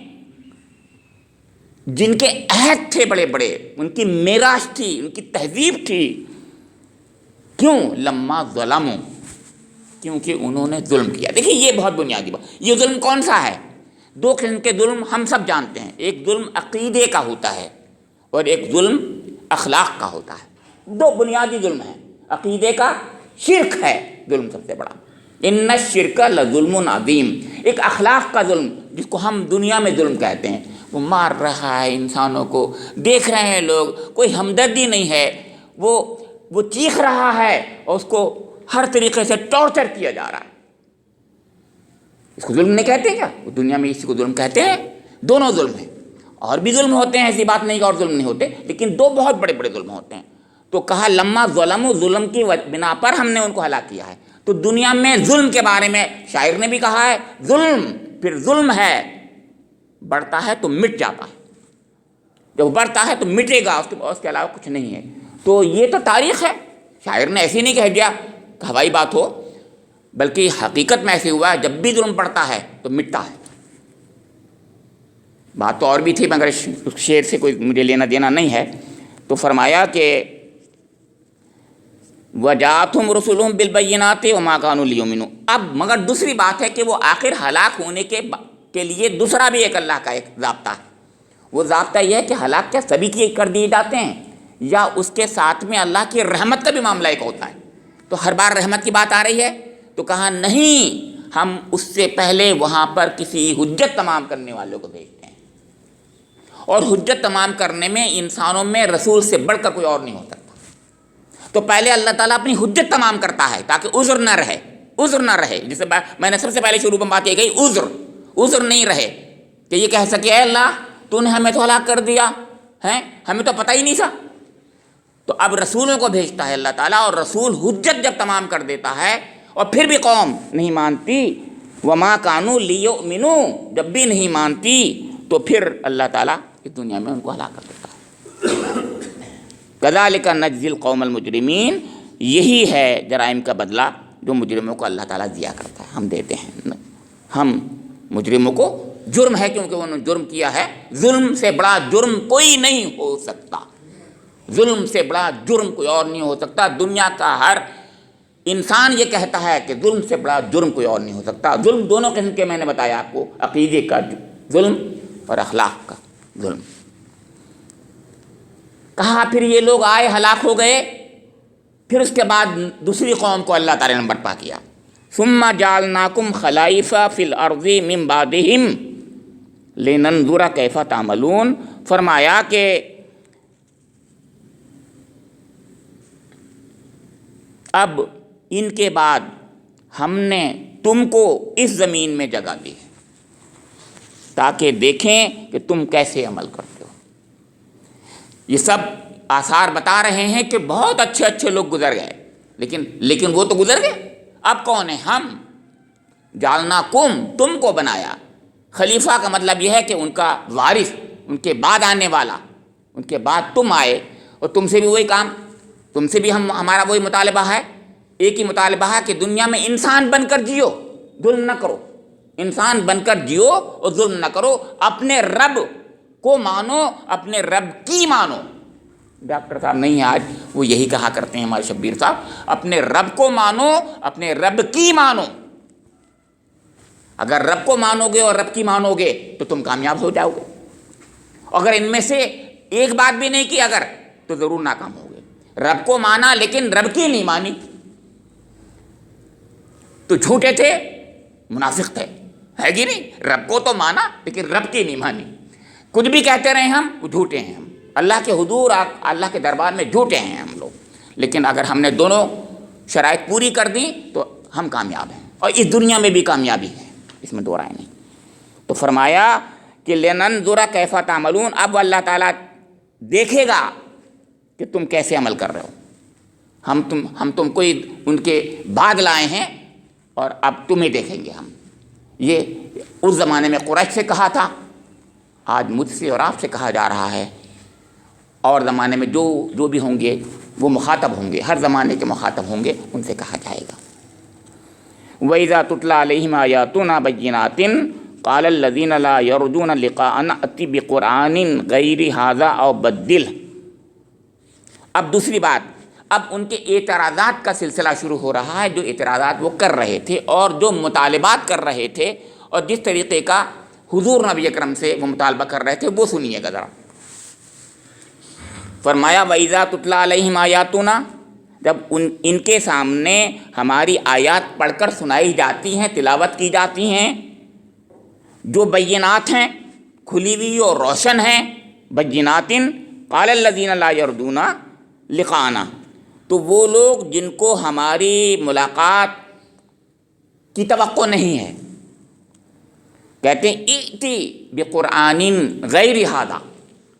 جن کے عہد تھے بڑے بڑے، ان کی میراث تھی، ان کی تہذیب تھی، کیوں؟ لما ظلموا، کیونکہ انہوں نے ظلم کیا۔ دیکھیے یہ بہت بنیادی بات، یہ ظلم کون سا ہے؟ 2 قسم کے ظلم ہم سب جانتے ہیں، ایک ظلم عقیدے کا ہوتا ہے اور ایک ظلم اخلاق کا ہوتا ہے، 2 بنیادی ظلم ہیں۔ عقیدے کا شرک ہے ظلم سب سے بڑا، ان الشرک لظلم عظیم۔ ایک اخلاق کا ظلم جس کو ہم دنیا میں ظلم کہتے ہیں، وہ مار رہا ہے انسانوں کو، دیکھ رہے ہیں لوگ، کوئی ہمدردی نہیں ہے، وہ چیخ رہا ہے اور اس کو ہر طریقے سے ٹارچر کیا جا رہا ہے، اس کو ظلم نہیں کہتے کیا؟ وہ دنیا میں اسی کو ظلم کہتے ہیں۔ دونوں ظلم ہیں، اور بھی ظلم ہوتے ہیں، ایسی بات نہیں کہ اور ظلم نہیں ہوتے، لیکن 2 بہت بڑے بڑے ظلم ہوتے ہیں۔ تو کہا لما ظلموا، ظلم کی بنا پر ہم نے ان کو ہلاک کیا ہے۔ تو دنیا میں ظلم کے بارے میں شاعر نے بھی کہا ہے، ظلم پھر ظلم ہے، بڑھتا ہے تو مٹ جاتا ہے، جب بڑھتا ہے تو مٹے گا، اس کے علاوہ کچھ نہیں ہے۔ تو یہ تو تاریخ ہے، شاعر نے ایسے نہیں کہہ دیا کہ ہوائی بات ہو، بلکہ حقیقت میں ایسے ہوا ہے، جب بھی ظلم پڑتا ہے تو مٹتا ہے۔ بات تو اور بھی تھی مگر اس شعر سے کوئی مجھے لینا دینا نہیں ہے۔ تو فرمایا کہ وَجَاءَتْهُمْ رُسُلُهُمْ بِالْبَيِّنَاتِ وَمَا كَانُوا لِيُؤْمِنُوا۔ اب مگر دوسری بات ہے کہ وہ آخر ہلاک ہونے کے لیے دوسرا بھی ایک اللہ کا ایک ضابطہ ہے۔ وہ ضابطہ یہ ہے کہ ہلاک کیا سبھی کی کر دیے جاتے ہیں، یا اس کے ساتھ میں اللہ کی رحمت کا بھی معاملہ ایک ہوتا ہے؟ تو ہر بار رحمت کی بات آ رہی ہے، تو کہا نہیں، ہم اس سے پہلے وہاں پر کسی حجت تمام کرنے والوں کو بھیجتے ہیں، اور حجت تمام کرنے میں انسانوں میں رسول سے بڑھ کر کوئی اور نہیں ہو سکتا۔ تو پہلے اللہ تعالیٰ اپنی حجت تمام کرتا ہے تاکہ عذر نہ رہے، جسے میں نے سب سے پہلے شروع میں بات یہ کہی، عذر نہیں رہے کہ یہ کہہ سکے اے اللہ تو نے ہمیں تو ہلاک کر دیا ہے، ہمیں تو پتہ ہی نہیں تھا۔ تو اب رسولوں کو بھیجتا ہے اللہ تعالیٰ، اور رسول حجت جب تمام کر دیتا ہے اور پھر بھی قوم نہیں مانتی، وما كانوا ليؤمنوا، جب بھی نہیں مانتی تو پھر اللہ تعالیٰ اس دنیا میں ان کو ہلاک کر دیتا ہے۔ كذلك نجزي القوم المجرمين، یہی ہے جرائم کا بدلہ جو مجرموں کو اللہ تعالیٰ دیا کرتا ہے، ہم دیتے ہیں۔ ہم مجرموں کو جرم ہے کیونکہ انہوں نے جرم کیا ہے، ظلم سے بڑا جرم کوئی نہیں ہو سکتا، ظلم سے بڑا جرم کوئی اور نہیں ہو سکتا۔ دنیا کا ہر انسان یہ کہتا ہے کہ ظلم سے بڑا جرم کوئی اور نہیں ہو سکتا. ظلم دونوں قسم کے میں نے بتایا آپ کو، عقیدے کا ظلم اور اخلاق کا ظلم. کہا پھر یہ لوگ آئے، ہلاک ہو گئے. پھر اس کے بعد دوسری قوم کو اللہ تعالیٰ نے برپا کیا. ثم جعلناکم خلائف فی الارض من بعدہم لننظر کیف تعملون. فرمایا کہ اب ان کے بعد ہم نے تم کو اس زمین میں جگہ دی ہے تاکہ دیکھیں کہ تم کیسے عمل کرتے ہو. یہ سب آثار بتا رہے ہیں کہ بہت اچھے اچھے لوگ گزر گئے، لیکن وہ تو گزر گئے. اب کون ہے؟ ہم. جعلناکم، تم کو بنایا. خلیفہ کا مطلب یہ ہے کہ ان کا وارث، ان کے بعد آنے والا، ان کے بعد تم آئے اور تم سے بھی وہی کام، تم سے بھی ہمارا وہی مطالبہ ہے. ایک ہی مطالبہ ہے کہ دنیا میں انسان بن کر جیو، ظلم نہ کرو. انسان بن کر جیو اور ظلم نہ کرو. اپنے رب کو مانو، اپنے رب کی مانو. ڈاکٹر صاحب نہیں ہیں آج، وہ یہی کہا کرتے ہیں ہمارے شبیر صاحب، اپنے رب کو مانو، اپنے رب کی مانو. اگر رب کو مانو گے اور رب کی مانو گے تو تم کامیاب ہو جاؤ گے. اگر ان میں سے ایک بات بھی نہیں کی اگر، تو ضرور ناکام ہو گے. رب کو مانا لیکن رب کی نہیں مانی تو جھوٹے تھے، منافق تھے، ہے کہ نہیں؟ رب کو تو مانا لیکن رب کی نہیں مانی. کچھ بھی کہتے رہے ہم، وہ جھوٹے ہیں. ہم اللہ کے حضور، اللہ کے دربار میں جھوٹے ہیں ہم لوگ. لیکن اگر ہم نے دونوں شرائط پوری کر دیں تو ہم کامیاب ہیں، اور اس دنیا میں بھی کامیابی ہے، اس میں دو رائے نہیں. تو فرمایا کہ لننظر کیف تعملون. اب اللہ تعالیٰ دیکھے گا کہ تم کیسے عمل کر رہے ہو. ہم تم کو ان کے بعد لائے ہیں اور اب تمہیں دیکھیں گے ہم. یہ اس زمانے میں قریش سے کہا تھا، آج مجھ سے اور آپ سے کہا جا رہا ہے. اور زمانے میں جو بھی ہوں گے وہ مخاطب ہوں گے، ہر زمانے کے مخاطب ہوں گے، ان سے کہا جائے گا. وَإِذَا تُتْلَىٰ عَلَيْهِمْ آيَاتُنَا بَيِّنَاتٍ قَالَ الَّذِينَ لَا يَرْجُونَ لِقَاءَنَا ائْتِ بِقُرْآنٍ غَيْرِ هَٰذَا أَوْ بَدِّلْهُ. اب دوسری بات، اب ان کے اعتراضات کا سلسلہ شروع ہو رہا ہے. جو اعتراضات وہ کر رہے تھے اور جو مطالبات کر رہے تھے اور جس طریقے کا حضور نبی اکرم سے وہ مطالبہ کر رہے تھے، وہ سنیے گا ذرا. فرمایا وَإِذَا تُتْلَىٰ عَلَيْهِمْ آيَاتُنَا، جب ان کے سامنے ہماری آیات پڑھ کر سنائی جاتی ہیں، تلاوت کی جاتی ہیں، جو بینات ہیں، کھلی ہوئی اور روشن ہیں. بیناتن قال الذین لا یرجون لقاءنا، تو وہ لوگ جن کو ہماری ملاقات کی توقع نہیں ہے، کہتے ہیں ائتی بقرآن غیر ھذا،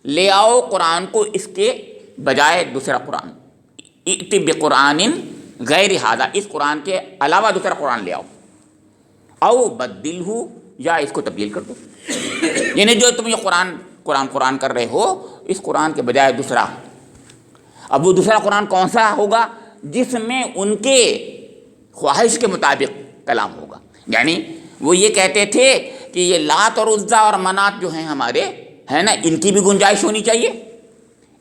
لے آؤ قرآن کو اس کے بجائے دوسرا قرآن. ائتی بقرآن غیر ھذا، اس قرآن کے علاوہ دوسرا قرآن لے آؤ. او بدلہ، یا اس کو تبدیل کر دو. یعنی جو تم یہ قرآن کر رہے ہو، اس قرآن کے بجائے دوسرا. اب وہ دوسرا قرآن کون سا ہوگا؟ جس میں ان کے خواہش کے مطابق کلام ہوگا. یعنی وہ یہ کہتے تھے کہ یہ لات اور عزا اور منات جو ہیں ہمارے، ہے نا، ان کی بھی گنجائش ہونی چاہیے،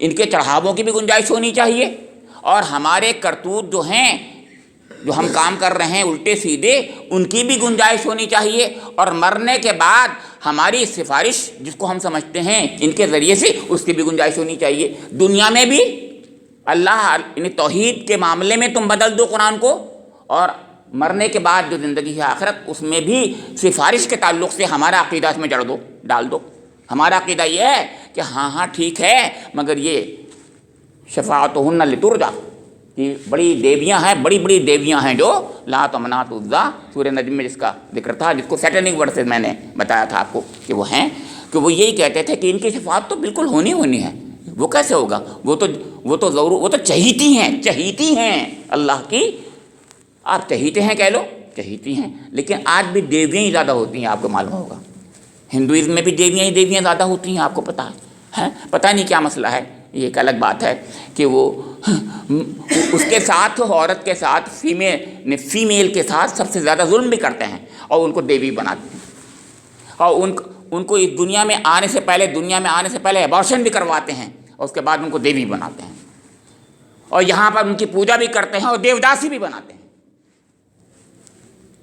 ان کے چڑھاووں کی بھی گنجائش ہونی چاہیے، اور ہمارے کرتوت جو ہیں، جو ہم کام کر رہے ہیں الٹے سیدھے، ان کی بھی گنجائش ہونی چاہیے. اور مرنے کے بعد ہماری سفارش جس کو ہم سمجھتے ہیں ان کے ذریعے سے، اس کی بھی گنجائش ہونی چاہیے. دنیا میں بھی اللہ یعنی توحید کے معاملے میں تم بدل دو قرآن کو، اور مرنے کے بعد جو زندگی ہے آخرت، اس میں بھی سفارش کے تعلق سے ہمارا عقیدہ اس میں جڑ دو، ڈال دو. ہمارا عقیدہ یہ ہے کہ ہاں ٹھیک ہے، مگر یہ شفاعتہن لترجا، کہ بڑی دیویاں ہیں، بڑی بڑی دیویاں ہیں جو لات و منات عزا، سورہ نجم میں جس کا ذکر تھا، جس کو سیٹنک ورڈ سے میں نے بتایا تھا آپ کو کہ وہ ہیں، کہ وہ یہی کہتے تھے کہ ان کی شفاعت تو بالکل ہونی ہے. وہ کیسے ہوگا؟ وہ تو ضرور، وہ تو چہیتی ہیں اللہ کی. آپ چہیتے ہیں کہہ لو، چہیتی ہیں، لیکن آج بھی دیویاں ہی زیادہ ہوتی ہیں، آپ کو معلوم ہوگا. ہندوازم میں بھی دیویاں زیادہ ہوتی ہیں، آپ کو پتہ ہے. پتہ نہیں کیا مسئلہ ہے، یہ ایک الگ بات ہے کہ وہ اس کے ساتھ، عورت کے ساتھ، فیمیل کے ساتھ سب سے زیادہ ظلم بھی کرتے ہیں اور ان کو دیوی بناتے ہیں، اور ان کو اس دنیا میں آنے سے پہلے ابارشن بھی کرواتے ہیں، اور اس کے بعد ان کو دیوی بناتے ہیں، اور یہاں پر ان کی پوجا بھی کرتے ہیں اور دیوداسی بھی بناتے ہیں.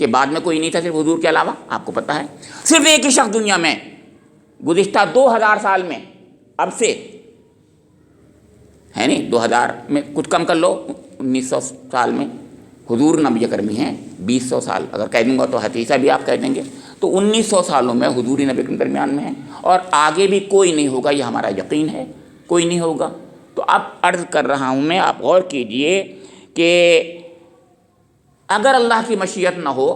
کہ بعد میں کوئی نہیں تھا صرف حضور کے علاوہ؟ آپ کو پتہ ہے صرف ایک ہی شخص دنیا میں گزشتہ 2000 سال میں، اب سے ہے نہیں 2000 میں کچھ کم کر لو، 1900 سال میں حضور نبی اکرمی ہیں، 2100 سال اگر کہہ دوں گا تو حدیثہ بھی آپ کہہ دیں گے، تو 1900 سالوں میں حضور نبی کے درمیان میں ہیں، اور آگے بھی کوئی نہیں ہوگا، یہ ہمارا یقین ہے، کوئی نہیں ہوگا۔ تو اب عرض کر رہا ہوں میں، آپ غور کیجئے کہ اگر اللہ کی مشیت نہ ہو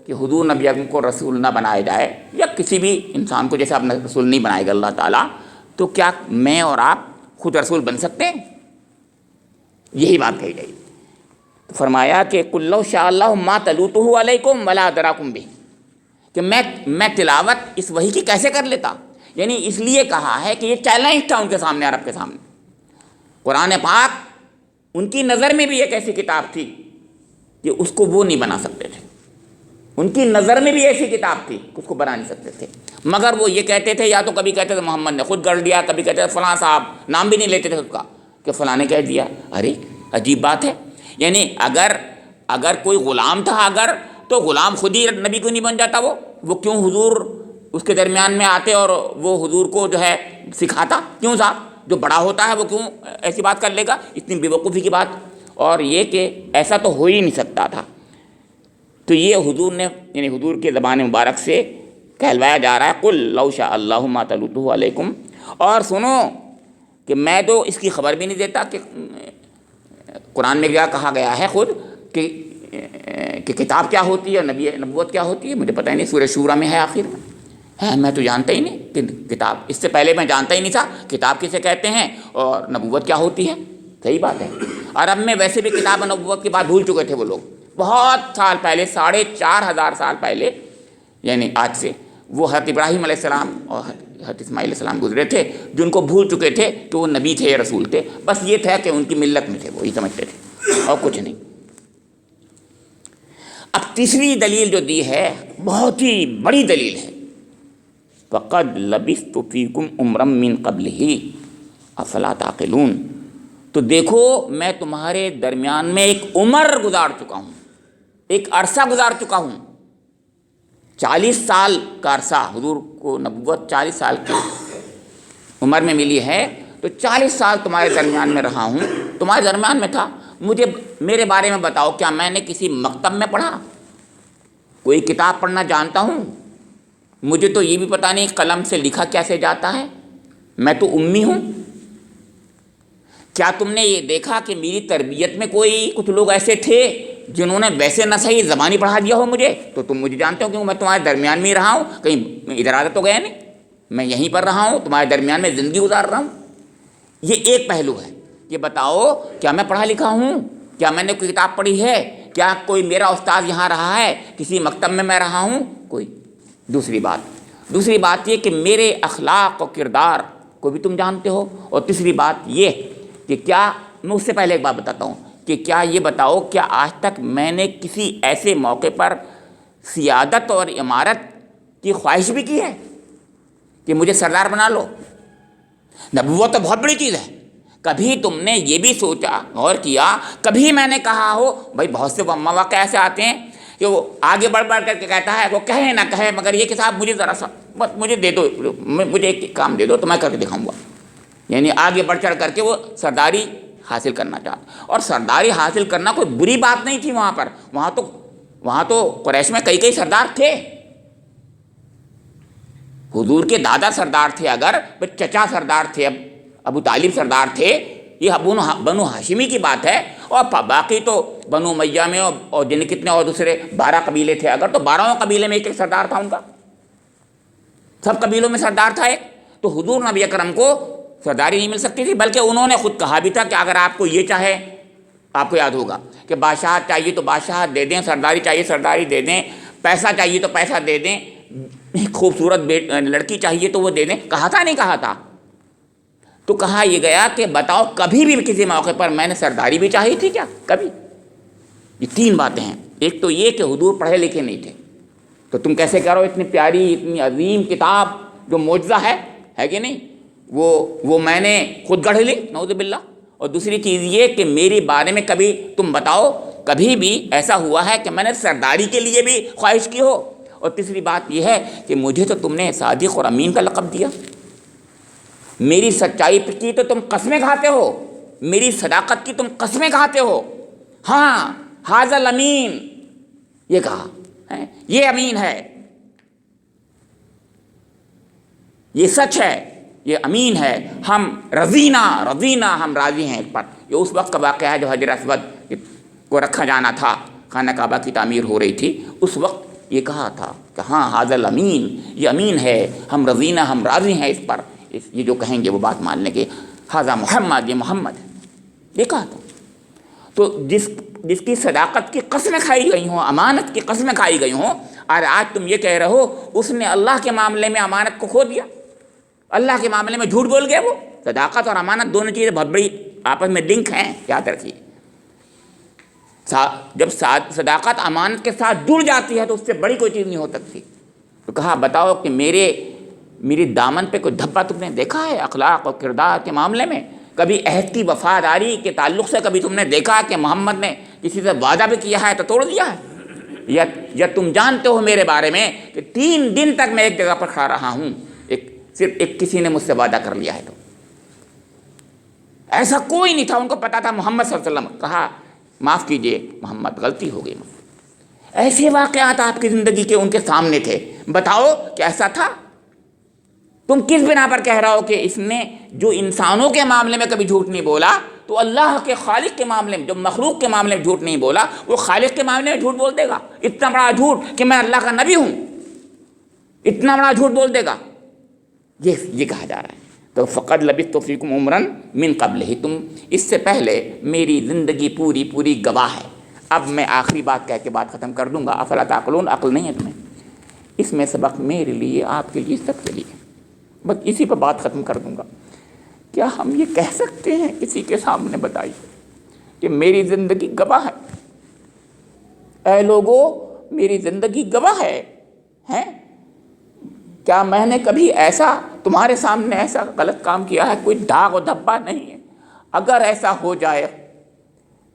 کہ حضور نبی اکرم کو رسول نہ بنایا جائے، یا کسی بھی انسان کو جیسے اب رسول نہیں بنائے گا اللہ تعالیٰ، تو کیا میں اور آپ خود رسول بن سکتے ہیں؟ یہی بات کہی گئی۔ فرمایا کہ قُل لَوْ شَاءَ اللَّهُ مَا تَلُوتُهُ عَلَيْكُمْ وَلَا أَدْرَاكُمْ بِهِ، کہ میں تلاوت اس وحی کی کیسے کر لیتا، یعنی اس لیے کہا ہے کہ یہ چیلنج تھا ان کے سامنے، عرب کے سامنے۔ قرآن پاک ان کی نظر میں بھی ایک ایسی کتاب تھی کہ اس کو وہ نہیں بنا سکتے تھے، ان کی نظر میں بھی ایسی کتاب تھی کہ اس کو بنا نہیں سکتے تھے، مگر وہ یہ کہتے تھے، یا تو کبھی کہتے تھے محمد نے خود گڑھ دیا، کبھی کہتے تھے فلاں صاحب، نام بھی نہیں لیتے تھے اس کا کہ فلاں نے کہہ دیا۔ ارے عجیب بات ہے، یعنی اگر کوئی غلام تھا اگر، تو غلام خود ہی نبی کیوں نہیں بن جاتا؟ وہ کیوں حضور اس کے درمیان میں آتے اور وہ حضور کو جو ہے سکھاتا؟ کیوں صاحب؟ جو بڑا ہوتا ہے وہ کیوں ایسی بات کر لے گا؟ اتنی بے وقوفی کی بات، اور یہ کہ ایسا تو ہو ہی نہیں سکتا تھا۔ تو یہ حضور نے، یعنی حضور کے زبان مبارک سے کہلوایا جا رہا ہے قُل لَوْ شَاءَ اللَّهُ مَا تَلُوتُهُ عَلَيْكُمْ۔ اور سنو کہ میں تو اس کی خبر بھی نہیں دیتا کہ قرآن میں کیا کہا گیا ہے خود کہ کتاب کیا ہوتی ہے، نبوت کیا ہوتی ہے، مجھے پتہ ہی نہیں، سورہ شورہ میں ہے آخر میں، میں تو جانتا ہی نہیں کہ کتاب، اس سے پہلے میں جانتا ہی نہیں تھا کتاب کسے کہتے ہیں اور نبوت کیا ہوتی ہے۔ صحیح بات ہے، عرب میں ویسے بھی کتاب اور نبوت کی بات بھول چکے تھے وہ لوگ بہت سال پہلے، 4500 سال پہلے، یعنی آج سے۔ وہ حضرت ابراہیم علیہ السلام اور حضرت اسماعیل علیہ السلام گزرے تھے جن کو بھول چکے تھے کہ وہ نبی تھے یا رسول تھے، بس یہ تھا کہ ان کی ملت میں تھے، وہی سمجھتے تھے اور کچھ نہیں۔ اب تیسری دلیل جو دی ہے بہت ہی بڑی دلیل ہے، فَقَدْ لَبِثْتُ فِيكُمْ عُمْرًا مِّن قَبْلِهِ أَفَلَا تَعْقِلُونَ، تو دیکھو میں تمہارے درمیان میں ایک عمر گزار چکا ہوں، ایک عرصہ گزار چکا ہوں، 40 سال کا عرصہ، حضور کو نبوت 40 سال کی عمر میں ملی ہے، تو 40 سال تمہارے درمیان میں رہا ہوں، تمہارے درمیان میں تھا۔ مجھے میرے بارے میں بتاؤ، کیا میں نے کسی مکتب میں پڑھا؟ کوئی کتاب پڑھنا جانتا ہوں؟ مجھے تو یہ بھی پتہ نہیں قلم سے لکھا کیسے جاتا ہے، میں تو امی ہوں۔ کیا تم نے یہ دیکھا کہ میری تربیت میں کچھ لوگ ایسے تھے جنہوں نے ویسے نہ صحیح زبانی پڑھا دیا ہو مجھے؟ تو تم مجھے جانتے ہو کہ میں تمہارے درمیان میں ہی رہا ہوں، کہیں ادھر ادھر تو گیا نہیں، میں یہیں پر رہا ہوں، تمہارے درمیان میں زندگی گزار رہا ہوں۔ یہ ایک پہلو ہے، یہ بتاؤ کیا میں پڑھا لکھا ہوں؟ کیا میں نے کوئی کتاب پڑھی ہے؟ کیا کوئی میرا استاد یہاں رہا ہے؟ کسی مکتب میں رہا ہوں؟ کوئی۔ دوسری بات یہ کہ میرے اخلاق و کردار کو بھی تم جانتے ہو، اور تیسری بات یہ کہ کیا، میں اس سے پہلے ایک بات بتاتا ہوں کہ کیا یہ بتاؤ کیا آج تک میں نے کسی ایسے موقع پر سیادت اور امارت کی خواہش بھی کی ہے کہ مجھے سردار بنا لو؟ نبوت تو بہت بڑی چیز ہے، کبھی تم نے یہ بھی سوچا، غور کیا، کبھی میں نے کہا ہو بھائی بہت سے مواقع ایسے آتے ہیں کہ وہ آگے بڑھ کر کے کہتا ہے، وہ کہے نہ کہے مگر یہ کہ صاحب مجھے ذرا سا مجھے دے دو، مجھے ایک کام دے دو تو میں کر کے دکھاؤں گا، یعنی آگے بڑھ چڑھ کر کے وہ سرداری حاصل کرنا چاہتا۔ اور سرداری حاصل کرنا کوئی بری بات نہیں تھی وہاں پر، وہاں تو قریش میں کئی سردار تھے، حضور کے دادا سردار تھے، اگر چچا سردار تھے، ابو طالب سردار تھے، یہ بنو ہاشمی کی بات ہے، اور باقی تو بنو امیہ میں اور جن کتنے اور دوسرے 12 قبیلے تھے، اگر تو 12 قبیلے میں ایک سردار تھا ان کا، سب قبیلوں میں سردار تھا ایک۔ تو حضور نبی اکرم کو سرداری نہیں مل سکتی تھی، بلکہ انہوں نے خود کہا بھی تھا کہ اگر آپ کو یہ چاہے، آپ کو یاد ہوگا کہ بادشاہ چاہیے تو بادشاہ دے دیں، سرداری چاہیے سرداری دے دیں، پیسہ چاہیے تو پیسہ دے دیں، خوبصورت لڑکی چاہیے تو وہ دے دیں، کہا تھا نہیں کہا تھا؟ تو کہا یہ گیا کہ بتاؤ کبھی بھی کسی موقع پر میں نے سرداری بھی چاہی تھی کیا؟ کبھی؟ یہ 3 باتیں ہیں۔ ایک تو یہ کہ حضور پڑھے لکھے نہیں تھے، تو تم کیسے کہہ رہے ہو اتنی پیاری اتنی عظیم کتاب جو معجزہ ہے کہ نہیں، وہ میں نے خود گڑھ لی، نعوذ باللہ۔ اور دوسری چیز یہ کہ میرے بارے میں کبھی تم بتاؤ کبھی بھی ایسا ہوا ہے کہ میں نے سرداری کے لیے بھی خواہش کی ہو؟ اور تیسری بات یہ ہے کہ مجھے تو تم نے صادق اور امین کا لقب دیا، میری سچائی کی تو تم قسمیں کھاتے ہو، میری صداقت کی تم قسمیں کھاتے ہو۔ ہاں ھذا الامین، یہ کہا ہے، یہ امین ہے، یہ سچ ہے، یہ امین ہے، ہم رضینا ہم راضی ہیں اس پر۔ یہ اس وقت کا واقعہ ہے جو حجر اسود کو رکھا جانا تھا، خانہ کعبہ کی تعمیر ہو رہی تھی، اس وقت یہ کہا تھا کہ ہاں ھذا الامین، یہ امین ہے، ہم رضینا ہم راضی ہیں اس پر، یہ جو کہیں گے وہ بات مان لیں گے، ھذا محمد، یہ محمد ہے، یہ کہا تھا۔ تو جس کی صداقت کی قسمیں کھائی گئی ہوں، امانت کی قسمیں کھائی گئی ہوں، اور آج تم یہ کہہ رہے ہو اس نے اللہ کے معاملے میں امانت کو کھو دیا، اللہ کے معاملے میں جھوٹ بول گیا۔ وہ صداقت اور امانت دونوں چیزیں بہت بڑی آپس میں لنک ہیں، یاد رکھیے۔ جب صداقت امانت کے ساتھ جڑ جاتی ہے تو اس سے بڑی کوئی چیز نہیں ہو سکتی۔ تو کہا بتاؤ کہ میری دامن پہ کوئی دھبا تم نے دیکھا ہے اخلاق اور کردار کے معاملے میں؟ کبھی عہد کی وفاداری کے تعلق سے کبھی تم نے دیکھا کہ محمد نے کسی سے وعدہ بھی کیا ہے تو توڑ دیا ہے؟ یا تم جانتے ہو میرے بارے میں کہ 3 دن تک میں ایک جگہ پر کھڑا رہا ہوں، صرف ایک کسی نے مجھ سے وعدہ کر لیا ہے تو؟ ایسا کوئی نہیں تھا، ان کو پتا تھا محمد صلی اللہ علیہ وسلم۔ کہا معاف کیجئے محمد، غلطی ہو گئی۔ ایسے واقعات آپ کی زندگی کے ان کے سامنے تھے، بتاؤ کہ ایسا تھا؟ تم کس بنا پر کہہ رہا ہو کہ اس نے جو انسانوں کے معاملے میں کبھی جھوٹ نہیں بولا تو اللہ کے خالق کے معاملے میں، جو مخلوق کے معاملے میں جھوٹ نہیں بولا، وہ خالق کے معاملے میں جھوٹ بول دے گا؟ اتنا بڑا جھوٹ کہ میں اللہ کا نبی ہوں، اتنا بڑا جھوٹ بول دے گا؟ یہ کہا جا رہا ہے۔ تو فقد لبثت فیکم عمرا من قبلہ، تم اس سے پہلے میری زندگی پوری گواہ ہے۔ اب میں آخری بات کہہ کے بات ختم کر دوں گا۔ افلا تعقلون، عقل نہیں ہے تمہیں؟ اس میں سبق میرے لیے، آپ کے لیے، سب کے لیے، بس اسی پر بات ختم کر دوں گا۔ کیا ہم یہ کہہ سکتے ہیں کسی کے سامنے، بتائیے، کہ میری زندگی گواہ ہے؟ اے لوگو میری زندگی گواہ ہے، ہیں؟ کیا میں نے کبھی ایسا تمہارے سامنے ایسا غلط کام کیا ہے؟ کوئی داغ و دھبا نہیں ہے۔ اگر ایسا ہو جائے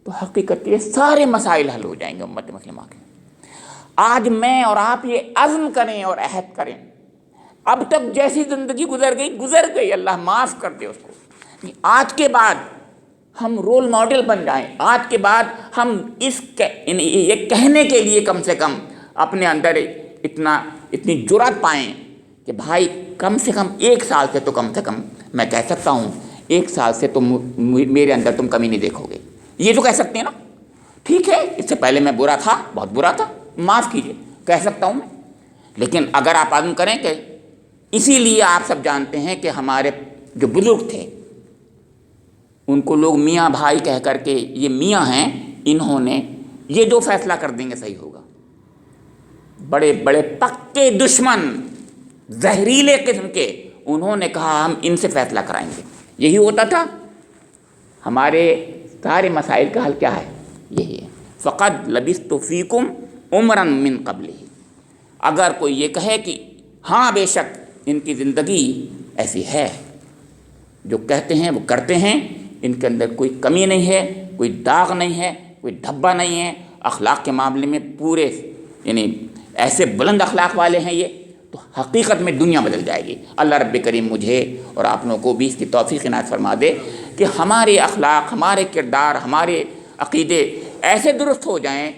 تو حقیقت یہ سارے مسائل حل ہو جائیں گے امت مسلمہ کے۔ آج میں اور آپ یہ عزم کریں اور عہد کریں، اب تک جیسی زندگی گزر گئی، اللہ معاف کر دے اس کو۔ آج کے بعد ہم رول ماڈل بن جائیں، آج کے بعد ہم یہ کہنے کے لیے کم سے کم اپنے اندر اتنی جرأت پائیں کہ بھائی کم سے کم 1 سال سے تو کم سے کم میں کہہ سکتا ہوں 1 سال سے تم میرے اندر تم کمی نہیں دیکھو گے، یہ تو کہہ سکتے ہیں نا؟ ٹھیک ہے، اس سے پہلے میں برا تھا، بہت برا تھا، معاف کیجیے، کہہ سکتا ہوں میں۔ لیکن اگر آپ عزم کریں کہ اسی لیے آپ سب جانتے ہیں کہ ہمارے جو بزرگ تھے ان کو لوگ میاں بھائی کہہ کر کے، یہ میاں ہیں، انہوں نے یہ جو فیصلہ کر دیں گے صحیح ہوگا۔ بڑے بڑے پکے دشمن، زہریلے قسم کے، انہوں نے کہا ہم ان سے فیصلہ کرائیں گے۔ یہی ہوتا تھا۔ ہمارے سارے مسائل کا حل کیا ہے؟ یہی ہے، فقد لبثت فیکم عمرا من قبلہ۔ اگر کوئی یہ کہے کہ ہاں بے شک ان کی زندگی ایسی ہے، جو کہتے ہیں وہ کرتے ہیں، ان کے اندر کوئی کمی نہیں ہے، کوئی داغ نہیں ہے، کوئی دھبا نہیں ہے، اخلاق کے معاملے میں پورے یعنی ایسے بلند اخلاق والے ہیں یہ، تو حقیقت میں دنیا بدل جائے گی۔ اللہ رب کریم مجھے اور آپ لوگوں کو بھی اس کی توفیق عنایت فرما دے کہ ہمارے اخلاق، ہمارے کردار، ہمارے عقیدے ایسے درست ہو جائیں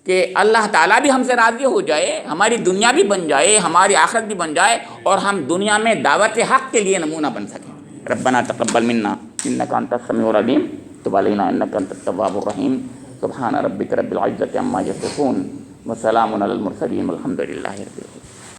کہ اللہ تعالیٰ بھی ہم سے راضی ہو جائے، ہماری دنیا بھی بن جائے، ہماری آخرت بھی بن جائے، اور ہم دنیا میں دعوت حق کے لیے نمونہ بن سکیں۔ ربنا تقبل منا انک انت السمیع العلیم تب علینا انک انت التواب الرحیم۔ سبحان ربک رب العزۃ عما یصفون وسلام علی المرسلین والحمد للہ رب العالمین۔